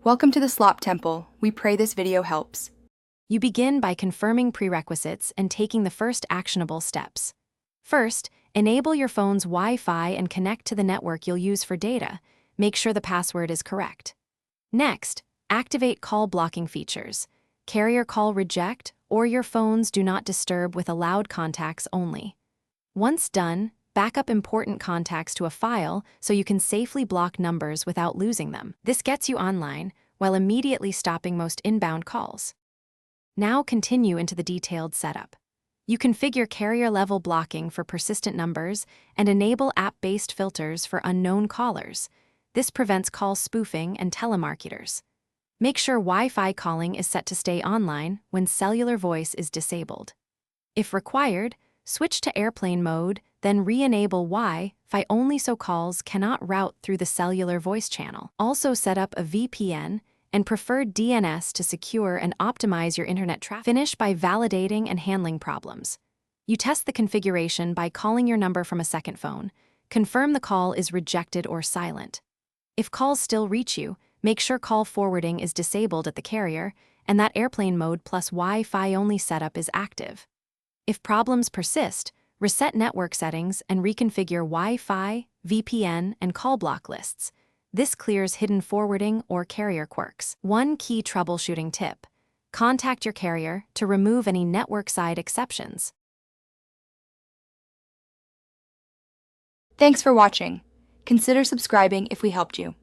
Welcome to the Slop Temple. We pray this video helps. You begin by confirming prerequisites and taking the first actionable steps. First, enable your phone's Wi-Fi and connect to the network you'll use for data. Make sure the password is correct. Next, activate call blocking features. Carrier call reject or your phone's do not disturb with allowed contacts only. Once done, backup important contacts to a file so you can safely block numbers without losing them. This gets you online while immediately stopping most inbound calls. Now continue into the detailed setup. You configure carrier-level blocking for persistent numbers and enable app-based filters for unknown callers. This prevents call spoofing and telemarketers. Make sure Wi-Fi calling is set to stay online when cellular voice is disabled. If required, switch to airplane mode, then re-enable Wi-Fi only so calls cannot route through the cellular voice channel. Also set up a VPN and preferred DNS to secure and optimize your internet traffic. Finish by validating and handling problems. You test the configuration by calling your number from a second phone. Confirm the call is rejected or silent. If calls still reach you, make sure call forwarding is disabled at the carrier and that airplane mode plus Wi-Fi only setup is active. If problems persist, reset network settings and reconfigure Wi-Fi, VPN, and call block lists. This clears hidden forwarding or carrier quirks. One key troubleshooting tip: contact your carrier to remove any network-side exceptions. Thanks for watching. Consider subscribing if we helped you.